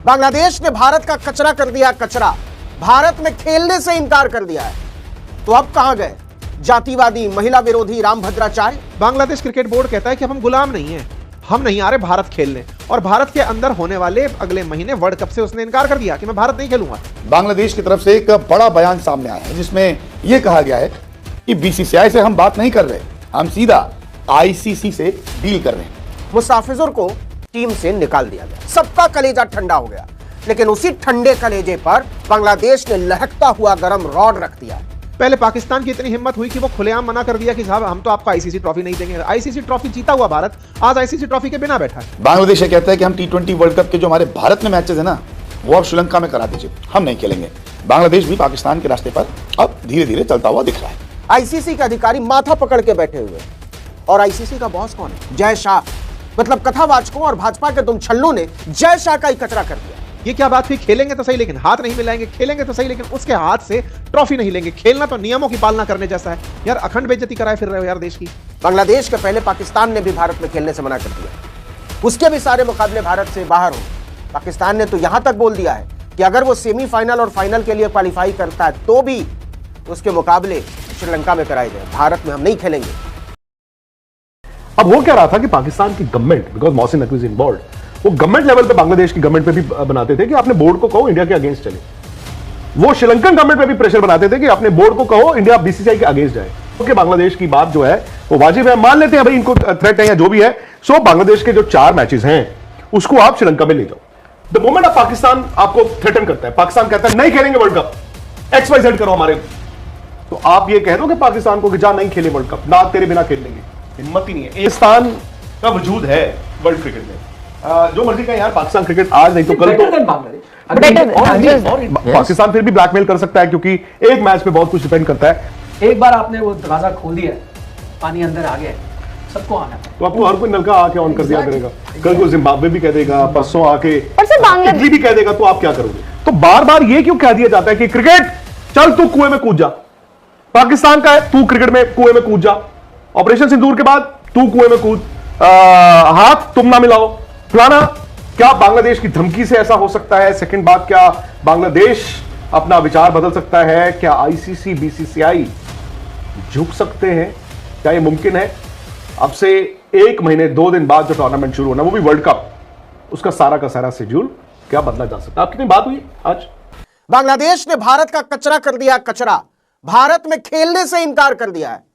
बांग्लादेश ने भारत का कचरा कर दिया कचरा, भारत में खेलने से इनकार कर दिया है। तो अब कहां गए जातिवादी, महिला विरोधी रामभद्राचार्य? बांग्लादेश क्रिकेट बोर्ड कहता है कि हम गुलाम नहीं हैं, हम नहीं आ रहे भारत खेलने, और भारत के अंदर होने वाले अगले महीने वर्ल्ड कप से उसने इनकार कर दिया कि मैं भारत नहीं खेलूंगा। बांग्लादेश की तरफ से एक बड़ा बयान सामने आया है जिसमें यह कहा गया है कि बीसीसीआई से हम बात नहीं कर रहे, हम सीधा आईसीसी से डील कर रहे हैं। मुस्ताफिजुर को टीम से निकाल दिया गया, सबका कलेजा ठंडा हो गया, लेकिन उसी ठंडे कलेजे पर बांग्लादेश ने लहकता हुआ गर्म रॉड रख दिया। पहले पाकिस्तान की इतनी हिम्मत हुई कि वो खुलेआम मना कर दिया कि साहब हम तो आपको आईसीसी ट्रॉफी नहीं देंगे। आईसीसी ट्रॉफी जीता हुआ भारत आज आईसीसी ट्रॉफी के बिना बैठा है। बांग्लादेश ये कहता है कि हम टी20 वर्ल्ड कप के जो हमारे भारत में मैचेस है ना, वो अब श्रीलंका में करा दीजिए, हम नहीं खेलेंगे। बांग्लादेश भी पाकिस्तान के रास्ते पर अब धीरे धीरे चलता हुआ दिख रहा है। आईसीसी के अधिकारी माथा पकड़ के बैठे हुए, और आईसीसी का बॉस कौन है? जय शाह। मतलब कथावाचकों और भाजपा के तुम छल्लों ने जय शाह का ही कचरा कर दिया। ये क्या बात हुई? खेलेंगे तो सही लेकिन हाथ नहीं मिलाएंगे, खेलेंगे तो सही लेकिन उसके हाथ से ट्रॉफी नहीं लेंगे। खेलना तो नियमों की पालना करने जैसा है यार। अखंड बेइज्जती कराए फिर रहे हो यार देश की। बांग्लादेश के पहले पाकिस्तान ने भी भारत में खेलने से मना कर दिया, उसके भी सारे मुकाबले भारत से बाहर हो। पाकिस्तान ने तो यहां तक बोल दिया है कि अगर वो सेमीफाइनल और फाइनल के लिए क्वालिफाई करता है तो भी उसके मुकाबले श्रीलंका में कराए जाए, भारत में हम नहीं खेलेंगे। अब हो क्या रहा था कि पाकिस्तान की government, because Mohsin Naqvi is involved, वो गवर्नमेंट लेवल पे बांग्लादेश की गवर्नमेंट पे भी बनाते थे कि अपने बोर्ड को कहो इंडिया के अगेंस्ट चले। वो श्रीलंकन गवर्नमेंट पे भी प्रेशर बनाते थे कि अपने बोर्ड को कहो इंडिया बीसीसीआई के अगेंस्ट जाए। क्योंकि बांग्लादेश की बात जो है वो वाजिब है, मान लेते हैं भाई इनको थ्रेट है या जो भी है। सो बांग्लादेश के जो 4 मैचेस हैं उसको आप श्रीलंका में ले जाओ। द मोमेंट ऑफ पाकिस्तान आपको थ्रेटन करता है, पाकिस्तान कहता है नहीं खेलेंगे वर्ल्ड कप, XYZ करो हमारे, तो आप ये कह दो कि पाकिस्तान को कि जा नहीं खेले वर्ल्ड कप, ना तेरे बिना खेल लेंगे। हिम्मत ही नहीं है। पाकिस्तान का वजूद है वर्ल्ड क्रिकेट में, जो मर्जी कहें यार, पाकिस्तान क्रिकेट आज नहीं तो कल तो पाकिस्तान फिर भी ब्लैकमेल कर सकता है क्योंकि एक मैच पे बहुत कुछ डिपेंड करता है। एक बार आपने वो दरवाजा खोल दिया, पानी अंदर आ गया, सबको आना है। तो आपको हर कोई नलका आके ऑन कर दिया करेगा, कल को जिम्बाब्वे भी कह देगा, परसों आके इटली भी कह देगा, तो आप क्या करोगे? तो बार बार ये क्यों कह दिया जाता है कि क्रिकेट चल तू कुएं में कूद जा, पाकिस्तान का है तू क्रिकेट में कुएं में कूद जा, ऑपरेशन सिंदूर के बाद तू कुएं में कूद, हाथ तुम ना मिलाओ फलाना। क्या बांग्लादेश की धमकी से ऐसा हो सकता है? सेकंड बात, क्या बांग्लादेश अपना विचार बदल सकता है? क्या आईसीसी बीसीसीआई झुक सकते हैं? क्या यह मुमकिन है? अब से 1 महीने 2 दिन बाद जो टूर्नामेंट शुरू होना, वो भी वर्ल्ड कप, उसका सारा का सारा शेड्यूल क्या बदला जा सकता है? आपकी बात हुई आज। बांग्लादेश ने भारत का कचरा कर दिया कचरा, भारत में खेलने से इनकार कर दिया है।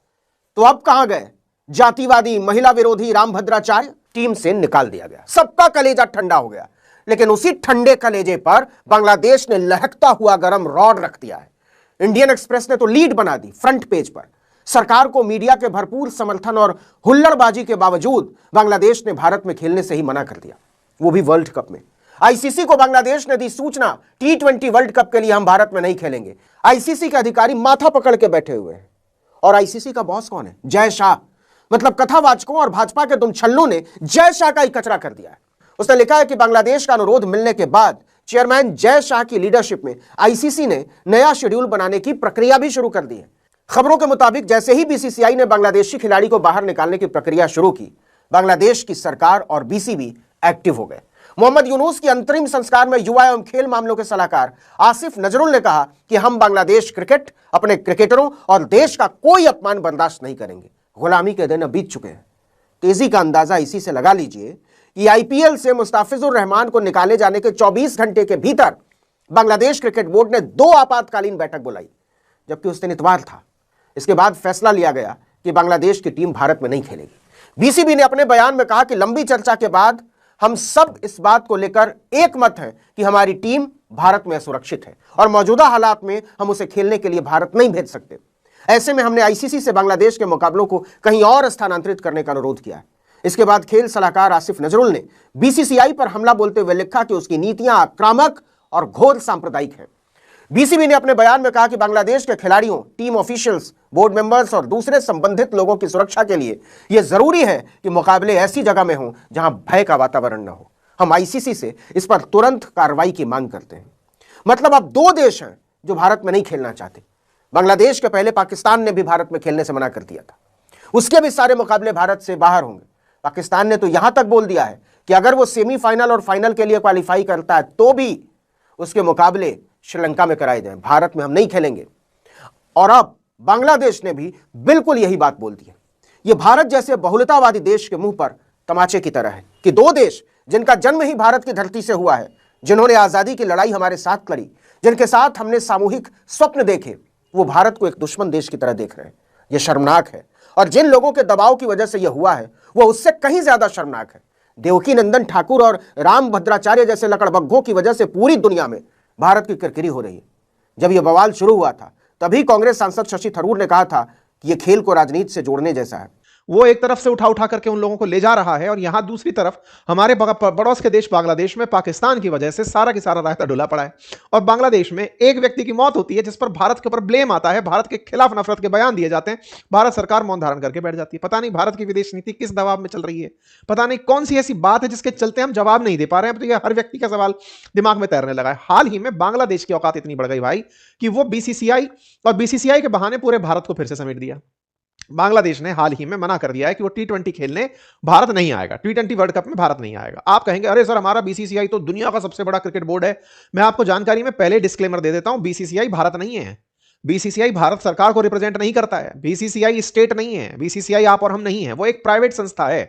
तो अब कहां गए जातिवादी, महिला विरोधी रामभद्राचार्य? टीम से निकाल दिया गया, सबका कलेजा ठंडा हो गया, लेकिन उसी ठंडे कलेजे पर बांग्लादेश ने लहकता हुआ गर्म रॉड रख दिया है। इंडियन एक्सप्रेस ने तो लीड बना दी फ्रंट पेज पर। सरकार को मीडिया के भरपूर समर्थन और हुल्लड़बाजी के बावजूद बांग्लादेश ने भारत में खेलने से ही मना कर दिया, वो भी वर्ल्ड कप में। आईसीसी को बांग्लादेश ने दी सूचना, T20 वर्ल्ड कप के लिए हम भारत में नहीं खेलेंगे। आईसीसी के अधिकारी माथा पकड़ के बैठे हुए हैं, और आईसीसी का बॉस कौन है? जय शाह। मतलब कथावाचकों और भाजपा के तुम छल्लों ने जय शाह का ही कचरा कर दिया है। उसने लिखा है कि बांग्लादेश का अनुरोध मिलने के बाद चेयरमैन जय शाह की लीडरशिप में आईसीसी ने नया शेड्यूल बनाने की प्रक्रिया भी शुरू कर दी है। खबरों के मुताबिक जैसे ही बीसीसीआई ने बांग्लादेशी खिलाड़ी को बाहर निकालने की प्रक्रिया शुरू की, बांग्लादेश की सरकार और बीसीबी एक्टिव हो गए। मोहम्मद यूनुस के अंतरिम संस्कार में युवा एवं खेल मामलों के सलाहकार आसिफ नजरुल ने कहा कि हम बांग्लादेश क्रिकेट, अपने क्रिकेटरों और देश का कोई अपमान बर्दाश्त नहीं करेंगे। गुलामी के दिन अब बीत चुके हैं। तेजी का अंदाजा इसी से लगा लीजिए कि आईपीएल से मुस्ताफिजुर रहमान को निकाले जाने के 24 घंटे के भीतर बांग्लादेश क्रिकेट बोर्ड ने 2 आपातकालीन बैठक बुलाई, जबकि उस दिन इतवार था। इसके बाद फैसला लिया गया कि बांग्लादेश की टीम भारत में नहीं खेलेगी। बीसीबी ने अपने बयान में कहा कि लंबी चर्चा के बाद हम सब इस बात को लेकर एक मत हैं कि हमारी टीम भारत में सुरक्षित है और मौजूदा हालात में हम उसे खेलने के लिए भारत नहीं भेज सकते। ऐसे में हमने आईसीसी से बांग्लादेश के मुकाबलों को कहीं और स्थानांतरित करने का अनुरोध किया है। इसके बाद खेल सलाहकार आसिफ नजरुल ने बीसीसीआई पर हमला बोलते हुए लिखा कि उसकी नीतियां आक्रामक और घोर सांप्रदायिक हैं। बीसीबी ने अपने बयान में कहा कि बांग्लादेश के खिलाड़ियों, टीम ऑफिशियल्स, बोर्ड मेंबर्स और दूसरे संबंधित लोगों की सुरक्षा के लिए यह जरूरी है कि मुकाबले ऐसी जगह में हों जहां भय का वातावरण न हो। हम आईसीसी से इस पर तुरंत कार्रवाई की मांग करते हैं। मतलब अब 2 देश हैं जो भारत में नहीं खेलना चाहते। बांग्लादेश के पहले पाकिस्तान ने भी भारत में खेलने से मना कर दिया था, उसके भी सारे मुकाबले भारत से बाहर होंगे। पाकिस्तान ने तो यहां तक बोल दिया है कि अगर वो सेमीफाइनल और फाइनल के लिए क्वालिफाई करता है तो भी उसके मुकाबले श्रीलंका में कराए जाएं, भारत में हम नहीं खेलेंगे। और अब बांग्लादेश ने भी बिल्कुल यही बात बोल दी है। ये भारत जैसे बहुलतावादी देश के मुंह पर तमाचे की तरह है कि दो देश जिनका जन्म ही भारत की धरती से हुआ है, जिन्होंने आजादी की लड़ाई हमारे साथ लड़ी, जिनके साथ हमने सामूहिक स्वप्न देखे, वो भारत को एक दुश्मन देश की तरह देख रहे हैं। यह शर्मनाक है। और जिन लोगों के दबाव की वजह से यह हुआ है वो उससे कहीं ज्यादा शर्मनाक है। देवकी नंदन ठाकुर और राम भद्राचार्य जैसे लकड़बग्घों की वजह से पूरी दुनिया में भारत की किरकिरी हो रही है। जब यह बवाल शुरू हुआ था तभी कांग्रेस सांसद शशि थरूर ने कहा था कि यह खेल को राजनीति से जोड़ने जैसा है। वो एक तरफ से उठा उठा करके उन लोगों को ले जा रहा है और यहां दूसरी तरफ हमारे पड़ोस के देश बांग्लादेश में पाकिस्तान की वजह से सारा की सारा रायता डुला पड़ा है। और बांग्लादेश में एक व्यक्ति की मौत होती है जिस पर भारत के ऊपर ब्लेम आता है, भारत के खिलाफ नफरत के बयान दिए जाते हैं, भारत सरकार मौन धारण करके बैठ जाती है। पता नहीं भारत की विदेश नीति किस दबाव में चल रही है, पता नहीं कौन सी ऐसी बात है जिसके चलते हम जवाब नहीं दे पा रहे हैं। तो ये हर व्यक्ति का सवाल दिमाग में तैरने लगा है। हाल ही में बांग्लादेश की औकात इतनी बढ़ गई भाई कि वो बीसीसीआई और बीसीसीआई के बहाने पूरे भारत को फिर से समेट दिया। बांग्लादेश ने हाल ही में मना कर दिया है कि वो T20 खेलने भारत नहीं आएगा, T20 वर्ल्ड कप में भारत नहीं आएगा। आप कहेंगे अरे सर हमारा बीसीसीआई तो दुनिया का सबसे बड़ा क्रिकेट बोर्ड है। मैं आपको जानकारी में पहले डिस्क्लेमर दे देता हूं, बीसीसीआई भारत नहीं है। बीसीसीआई भारत सरकार को रिप्रेजेंट नहीं करता है, बीसीसीआई स्टेट नहीं है, बीसीसीआई आप और हम नहीं है, वो एक प्राइवेट संस्था है।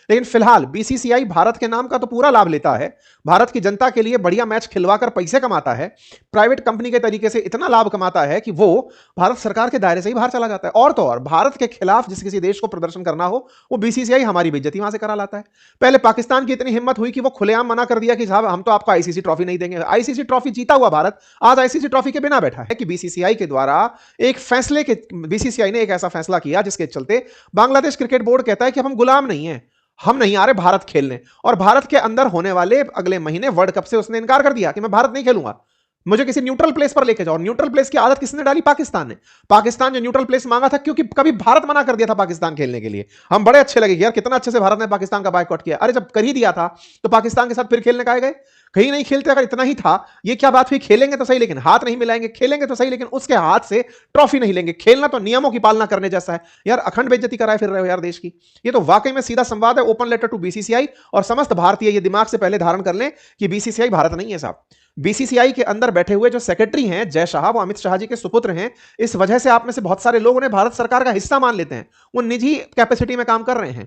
लेकिन फिलहाल बीसीसीआई भारत के नाम का तो पूरा लाभ लेता है, भारत की जनता के लिए बढ़िया मैच खिलवाकर पैसे कमाता है, प्राइवेट कंपनी के तरीके से इतना लाभ कमाता है कि वो भारत सरकार के दायरे से ही बाहर चला जाता है। और तो और भारत के खिलाफ जिस किसी देश को प्रदर्शन करना हो वो बीसीसीआई हमारी बेइज्जती वहां से करा लाता है। पहले पाकिस्तान की इतनी हिम्मत हुई कि वो खुलेआम मना कर दिया कि साहब हम तो आपको आईसीसी ट्रॉफी नहीं देंगे। आईसीसी ट्रॉफी जीता हुआ भारत आज आईसीसी ट्रॉफी के बिना बैठा है कि बीसीसीआई के द्वारा एक फैसले के बीसीसीआई ने एक ऐसा फैसला किया जिसके चलते बांग्लादेश क्रिकेट बोर्ड कहता है कि हम गुलाम नहीं है, हम नहीं आ रहे भारत खेलने। और भारत के अंदर होने वाले अगले महीने वर्ल्ड कप से उसने इनकार कर दिया कि मैं भारत नहीं खेलूंगा, मुझे किसी न्यूट्रल प्लेस पर लेके जाओ। न्यूट्रल प्लेस की आदत किसने डाली? पाकिस्तान ने। पाकिस्तान जो न्यूट्रल प्लेस मांगा था क्योंकि कभी भारत मना कर दिया था पाकिस्तान खेलने के लिए। हम बड़े अच्छे लगे यार कितना अच्छे से भारत ने पाकिस्तान का बायकॉट किया। अरे जब कर ही दिया था तो पाकिस्तान के साथ फिर खेलने का गए, कहीं नहीं खेलते। अगर इतना ही था ये क्या बात हुई, खेलेंगे तो सही लेकिन हाथ नहीं मिलाएंगे, खेलेंगे तो सही लेकिन उसके हाथ से ट्रॉफी नहीं लेंगे। खेलना तो नियमों की पालना करने जैसा है यार, अखंड बेइज्जती कराए फिर रहे हो यार देश की। ये तो वाकई में सीधा संवाद है, ओपन लेटर टू बीसीसीआई। और समस्त भारतीय ये दिमाग से पहले धारण कर लें कि बीसीसीआई भारत नहीं है साहब। बीसीसीआई के अंदर बैठे हुए जो सेक्रेटरी हैं जय शाह, वो अमित शाह जी के सुपुत्र हैं। इस वजह से आप में से बहुत सारे लोग उन्हें भारत सरकार का हिस्सा मान लेते हैं, वो निजी कैपेसिटी में काम कर रहे हैं।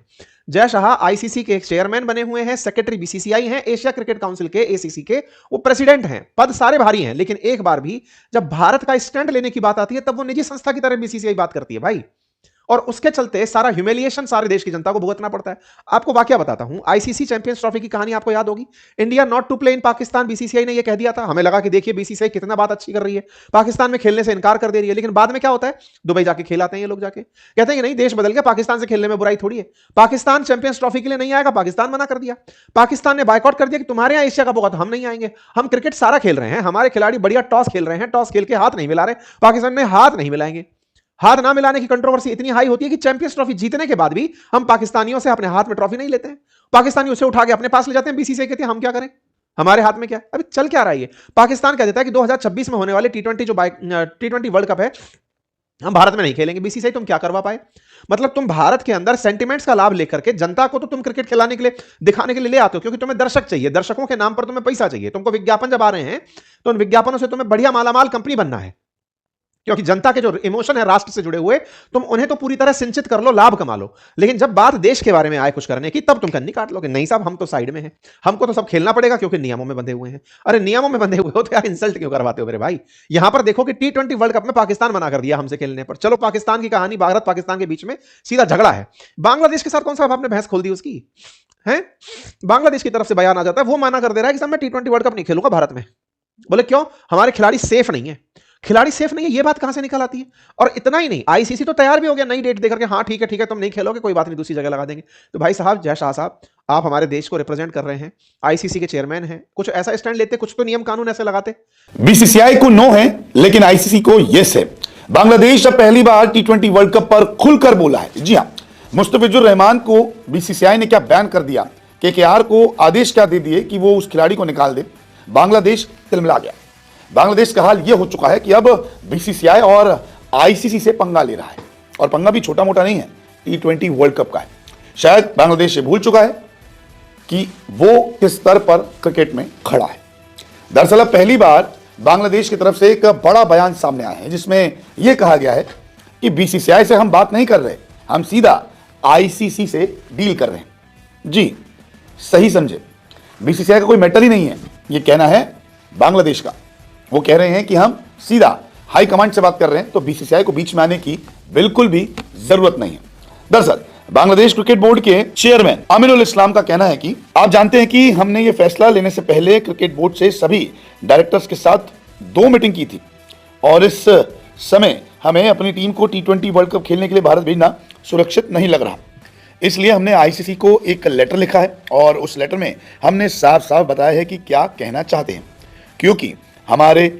जय शाह आईसीसी के चेयरमैन बने हुए हैं, सेक्रेटरी बीसीसीआई हैं, एशिया क्रिकेट काउंसिल के एसीसी के वो प्रेसिडेंट हैं। पद सारे भारी हैं लेकिन एक बार भी जब भारत का स्टैंड लेने की बात आती है तब वो निजी संस्था की तरह बीसीसीआई बात करती है भाई। और उसके चलते सारा ह्यूमिलिएशन सारे देश की जनता को भुगतना पड़ता है। आपको वाकया बताता हूं, आईसीसी चैंपियंस ट्रॉफी की कहानी आपको याद होगी। India not to play in Pakistan, BCCI ने यह कह दिया था। हमें लगा कि देखिए बीसीसीआई कितना बात अच्छी कर रही है, पाकिस्तान में खेलने से इनकार कर दे रही है। लेकिन बाद में क्या होता है, दुबई जाके खेल आते हैं ये लोग, जाके कहते हैं कि नहीं देश बदल गया, पाकिस्तान से खेलने में बुराई थोड़ी है। पाकिस्तान चैंपियंस ट्रॉफी के लिए नहीं आएगा, पाकिस्तान मना कर दिया। पाकिस्तान ने बायकॉट कर दिया कि तुम्हारे यहाँ एशिया कप होगा तो हम नहीं आएंगे। हम क्रिकेट सारा खेल रहे हैं, हमारे खिलाड़ी बढ़िया टॉस खेल रहे हैं, टॉस खेल के हाथ नहीं मिला रहे, पाकिस्तान ने हाथ नहीं मिलाएंगे। हाथ ना मिलाने की कंट्रोवर्सी इतनी हाई होती है कि चैंपियंस ट्रॉफी जीतने के बाद भी हम पाकिस्तानियों से अपने हाथ में ट्रॉफी नहीं लेते हैं। पाकिस्तानी उसे उठा के अपने पास ले जाते हैं, बीसीसीआई कहते हैं हम क्या करें, हमारे हाथ में क्या। अभी चल क्या रहा है, पाकिस्तान कह देता है कि 2026 में होने वाले T20 वर्ल्ड कप है, हम भारत में नहीं खेलेंगे। बीसीसीआई तुम क्या करवा पाए? मतलब तुम भारत के अंदर सेंटिमेंट्स का लाभ लेकर के जनता को तो तुम क्रिकेट खिलाने के लिए, दिखाने के लिए ले आते हो क्योंकि तुम्हें दर्शक चाहिए, दर्शकों के नाम पर तुम्हें पैसा चाहिए, तुमको विज्ञापन जब आ रहे हैं तो उन विज्ञापनों से तुम्हें बढ़िया मालामाल कंपनी बनना है। क्योंकि जनता के जो इमोशन है राष्ट्र से जुड़े हुए, तुम उन्हें तो पूरी तरह सिंचित कर लो, लाभ कमा लो। लेकिन जब बात देश के बारे में आए कुछ करने की, तब तुम कन्नी काट लोगे। नहीं साहब हम तो साइड में हैं, हमको तो सब खेलना पड़ेगा क्योंकि नियमों में बंधे हुए हैं। अरे नियमों में बंधे हुए हो तो यार इंसल्ट क्यों करवाते हो मेरे भाई। यहां पर देखो कि T20 वर्ल्ड कप में पाकिस्तान मना कर दिया हमसे खेलने पर। चलो पाकिस्तान की कहानी, भारत पाकिस्तान के बीच में सीधा झगड़ा है। बांग्लादेश के साथ कौन सा आपने भैंस खोल दी उसकी है? बांग्लादेश की तरफ से बयान आ जाता है, वो मना कर दे रहा है कि साहब मैं T20 वर्ल्ड कप नहीं खेलूंगा भारत में। बोले क्यों? हमारे खिलाड़ी सेफ नहीं है। खिलाड़ी सेफ नहीं है, ये बात कहां से निकल आती है? और इतना ही नहीं, आईसीसी तो तैयार भी हो गया नई डेट देकर के, हाँ ठीक है तुम नहीं खेलोगे कोई बात नहीं, दूसरी जगह लगा देंगे। तो भाई साहब जय शाह साहब, आप हमारे देश को रिप्रेजेंट कर रहे हैं, आईसीसी के चेयरमैन हैं, कुछ ऐसा स्टैंड लेते, कुछ तो नियम कानून ऐसे लगाते। बीसीसीआई को नो है लेकिन आईसीसी को यस है। बांग्लादेश अब पहली बार T20 वर्ल्ड कप पर खुलकर बोला है। जी हां, मुस्तफिजुर रहमान को बीसीसीआई ने क्या बैन कर दिया, केकेआर को आदेश क्या दे दिए कि वो उस खिलाड़ी को निकाल दे। बांग्लादेश तिलमिला गया। बांग्लादेश का हाल यह हो चुका है कि अब बीसीसीआई और आईसीसी से पंगा ले रहा है, और पंगा भी छोटा मोटा नहीं है, T20 वर्ल्ड कप का है। शायद बांग्लादेश से भूल चुका है कि वो किस स्तर पर क्रिकेट में खड़ा है। दरअसल अब पहली बार बांग्लादेश की तरफ से एक बड़ा बयान सामने आया है जिसमें यह कहा गया है कि बीसीसीआई से हम बात नहीं कर रहे, हम सीधा आईसीसी से डील कर रहे हैं। जी सही समझे, बीसीसीआई का कोई मैटर ही नहीं है, यह कहना है बांग्लादेश का। वो कह रहे हैं कि हम सीधा हाई कमांड से बात कर रहे हैं, तो बीसीसीआई को बीच में आने की बिल्कुल भी जरूरत नहीं है। दरअसल बांग्लादेश क्रिकेट बोर्ड के चेयरमैन आमिनुल इस्लाम का कहना है कि आप जानते हैं कि हमने ये फैसला लेने से पहले क्रिकेट बोर्ड से सभी डायरेक्टर्स के साथ 2 मीटिंग की थी और इस समय हमें अपनी टीम को T20 वर्ल्ड कप खेलने के लिए भारत भेजना सुरक्षित नहीं लग रहा, इसलिए हमने आईसीसी को एक लेटर लिखा है और उस लेटर में हमने साफ साफ बताया है कि क्या कहना चाहते हैं, क्योंकि हमारे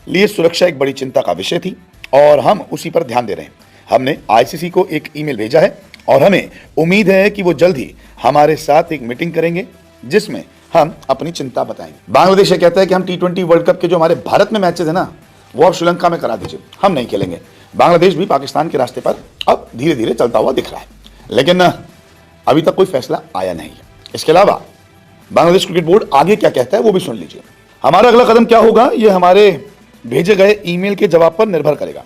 लिए सुरक्षा एक बड़ी चिंता का विषय थी और हम उसी पर ध्यान दे रहे हैं। हमने आईसीसी को एक ईमेल भेजा है और हमें उम्मीद है कि वो जल्द ही हमारे साथ एक मीटिंग करेंगे जिसमें हम अपनी चिंता बताएंगे। बांग्लादेश ये कहता है कि हम T20 वर्ल्ड कप के जो हमारे भारत में मैचेस है ना, वो अब श्रीलंका में करा दीजिए, हम नहीं खेलेंगे। बांग्लादेश भी पाकिस्तान के रास्ते पर अब धीरे धीरे चलता हुआ दिख रहा है, लेकिन अभी तक कोई फैसला आया नहीं है। इसके अलावा बांग्लादेश क्रिकेट बोर्ड आगे क्या कहता है वो भी सुन लीजिए। हमारा अगला कदम क्या होगा ये हमारे भेजे गए ईमेल के जवाब पर निर्भर करेगा।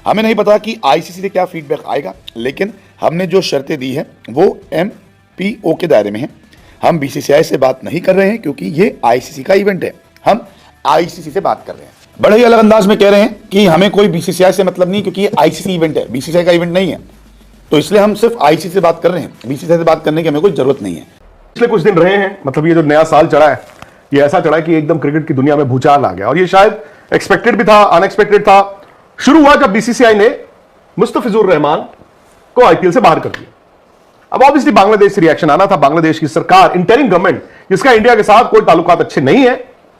हमें नहीं पता कि आईसीसी से क्या फीडबैक आएगा, लेकिन हमने जो शर्तें दी है वो MPO के दायरे में है। हम बीसीसीआई से बात नहीं कर रहे हैं क्योंकि ये आईसीसी का इवेंट है, हम आईसीसी से बात कर रहे हैं। बड़े ही अलग अंदाज में कह रहे हैं कि हमें कोई बीसीसीआई से मतलब नहीं, क्योंकि ये आईसीसी इवेंट है, बीसीसीआई का इवेंट नहीं है, तो इसलिए हम सिर्फ आईसीसी से बात कर रहे हैं, बीसीसीआई से बात करने की हमें कोई जरूरत नहीं है। पिछले कुछ दिन रहे हैं, मतलब ये जो नया साल चढ़ा है ये ऐसा चढ़ा है कि एकदम क्रिकेट की दुनिया में भूचाल आ गया और ये शायद एक्सपेक्टेड भी था, अनएक्सपेक्टेड था। शुरू हुआ जब बीसीसीआई ने मुस्तफिजुर रहमान को आईपीएल से बाहर कर दिया। अब ऑब्वियसली बांग्लादेश से रिएक्शन आना था। बांग्लादेश की सरकार, इंटरिम गवर्नमेंट, जिसका इंडिया के साथ कोई ताल्लुकात अच्छे नहीं है,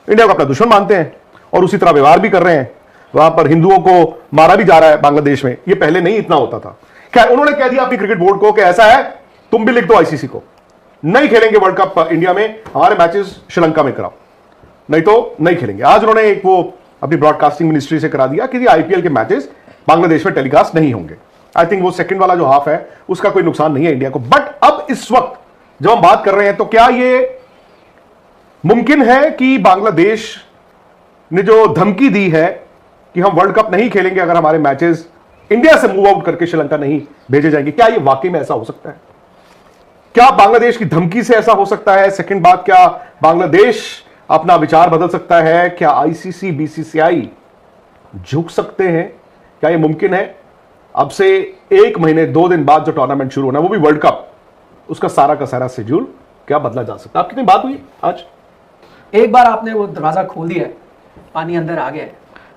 इंडिया को अपना दुश्मन मानते हैं और उसी तरह व्यवहार भी कर रहे हैं। वहां पर हिंदुओं को मारा भी जा रहा है बांग्लादेश में, ये पहले नहीं इतना होता था। क्या उन्होंने कह दिया अपनी क्रिकेट बोर्ड को कि ऐसा है, तुम भी लिख दो आईसीसी को, नहीं खेलेंगे वर्ल्ड कप इंडिया में, हमारे मैचेस श्रीलंका में कराओ, नहीं तो नहीं खेलेंगे। आज उन्होंने एक वो अपनी ब्रॉडकास्टिंग मिनिस्ट्री से करा दिया कि आईपीएल के मैचेस बांग्लादेश में टेलीकास्ट नहीं होंगे। आई थिंक वो सेकंड वाला जो हाफ है उसका कोई नुकसान नहीं है इंडिया को। बट अब इस वक्त जब हम बात कर रहे हैं तो क्या ये मुमकिन है कि बांग्लादेश ने जो धमकी दी है कि हम वर्ल्ड कप नहीं खेलेंगे अगर हमारे मैचेस इंडिया से मूव आउट करके श्रीलंका नहीं भेजे जाएंगे, क्या ये वाकई में ऐसा हो सकता है? क्या बांग्लादेश की धमकी से ऐसा हो सकता है? सेकंड बात, क्या बांग्लादेश अपना विचार बदल सकता है? क्या आईसीसी, बीसीसीआई झुक सकते हैं? क्या यह मुमकिन है? अब से 1 महीने 2 दिन बाद जो टूर्नामेंट शुरू होना है वो भी वर्ल्ड कप, उसका सारा का सारा शेड्यूल क्या बदला जा सकता है? आपकी बात हुई आज? एक बार आपने वो दरवाजा खोल दिया है, पानी अंदर आ गया है,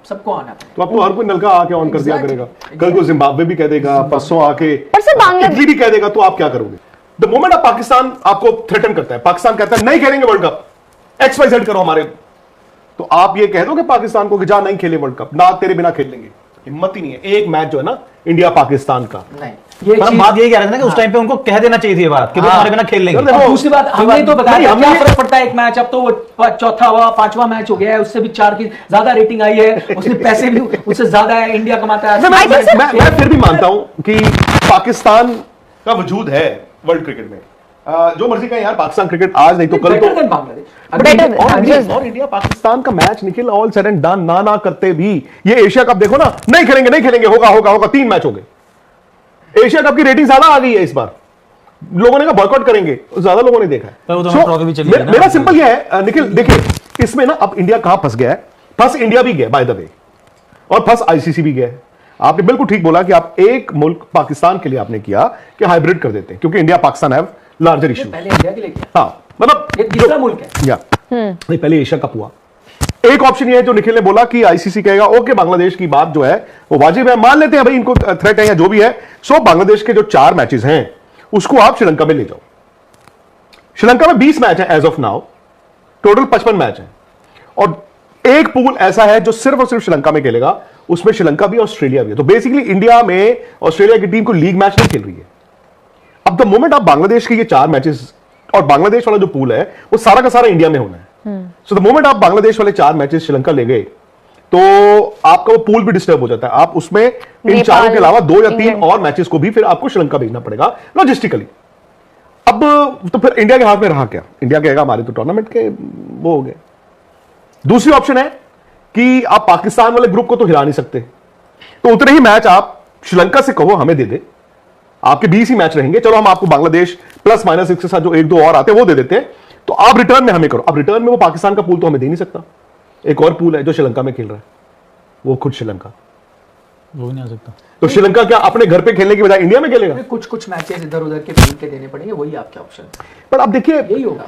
सबको आना है। तो आपको हर कोई नलका आके ऑन कर दिया करेगा। कल को जिम्बाब्वे भी कह देगा, परसों आके इटली भी कह देगा, तो आप क्या करोगे? द मोमेंट ऑफ पाकिस्तान आपको थ्रेटन करता है, पाकिस्तान कहता है नहीं खेलेंगे वर्ल्ड कप, XYZ करो हमारे, तो आप ये कह दो कि पाकिस्तान को कि जा नहीं खेले वर्ल्ड कप, ना तेरे बिना खेल लेंगे। हिम्मत ही नहीं है। एक मैच जो है ना इंडिया पाकिस्तान का, नहीं ये हम बात यही कह रहे थे ना कि उस टाइम पे उनको कह देना चाहिए थी ये बात कि वो हमारे बिना खेल लेंगे। और दूसरी बात हमने तो बताया हमने क्या फर्क पड़ता है एक मैच, अब तो वो चौथा हुआ, 5वां मैच हो गया है, उससे भी 4 की ज्यादा रेटिंग आई है, उसने पैसे भी उससे ज्यादा है, इंडिया कमाता है। मैं फिर भी मानता हूं कि पाकिस्तान का वजूद है वर्ल्ड क्रिकेट में। जो मर्जी कहें यार, पाकिस्तान क्रिकेट आज नहीं तो कल तो और इंडिया पाकिस्तान का match Nikhil all said and done ना करते भी ये एशिया कप देखो ना, नहीं खेलेंगे होगा 3 मैच हो गए। एशिया कप की रेटिंग ज्यादा आ गई है इस बार, लोगों ने कहा बॉयकॉट करेंगे, ज्यादा लोगों ने देखा है। मेरा सिंपल ये है निखिल, देखिए इसमें ना अब इंडिया कहां फंस गया है। फंस इंडिया भी गया बाय द वे, और फंस आईसीसी भी गया है। आपने बिल्कुल ठीक बोला कि आप एक मुल्क पाकिस्तान के लिए आपने किया कि हाइब्रिड कर देते हैं, क्योंकि India Pakistan have larger issue. पहले इंडिया के लिए हाँ, मतलब ये तीसरा मुल्क है या नहीं, पहले एशिया कप हुआ। एक ऑप्शन ये है जो निखिल ने बोला कि आईसीसी कहेगा ओके बांग्लादेश की बात जो है वो वाजिब है, मान लेते हैं भाई इनको थ्रेट है या जो भी है। सो बांग्लादेश के जो 4 मैचेस हैं उसको आप श्रीलंका में ले जाओ। श्रीलंका में 20 मैच है as of now, total 55 match है, और एक पूल ऐसा है जो सिर्फ और सिर्फ श्रीलंका में खेलेगा, उसमें श्रीलंका भी ऑस्ट्रेलिया भी है। तो बेसिकली इंडिया में ऑस्ट्रेलिया की टीम को लीग मैच नहीं खेल रही है। अब द मोमेंट आप बांग्लादेश के ये 4 मैचेस, और बांग्लादेश वाला जो पूल है वो सारा का सारा इंडिया में होना है। सो द मोमेंट आप बांग्लादेश वाले 4 मैचेस श्रीलंका ले गए तो आपका वो पूल भी डिस्टर्ब हो जाता है। आप उसमें इन 4 के अलावा 2 या 3 और मैचेस को भी फिर आपको श्रीलंका भेजना पड़ेगा लॉजिस्टिकली। अब तो फिर इंडिया के हाथ में रहा क्या? इंडिया कहेगा हमारे तो टूर्नामेंट के वो हो गए। दूसरी ऑप्शन है कि आप पाकिस्तान वाले ग्रुप को तो हिला नहीं सकते, तो उतने ही मैच आप श्रीलंका से कहो हमें दे दे, आपके 20 ही मैच रहेंगे, चलो हम आपको बांग्लादेश प्लस माइनस एक के साथ जो 1-2 और आते हैं वो दे देते हैं, तो आप रिटर्न में हमें करो। अब रिटर्न में वो पाकिस्तान का पूल तो हमें दे नहीं सकता, एक और पूल है जो श्रीलंका में खेल रहा है, वो खुद श्रीलंका, वो नहीं आ सकता। तो श्रीलंका क्या अपने घर पे खेलने की बजाय इंडिया में खेलेगा? कुछ कुछ मैचेस इधर उधर के खेल के देने पड़ेंगे, वही आपके ऑप्शन। पर अब देखिए यही होगा।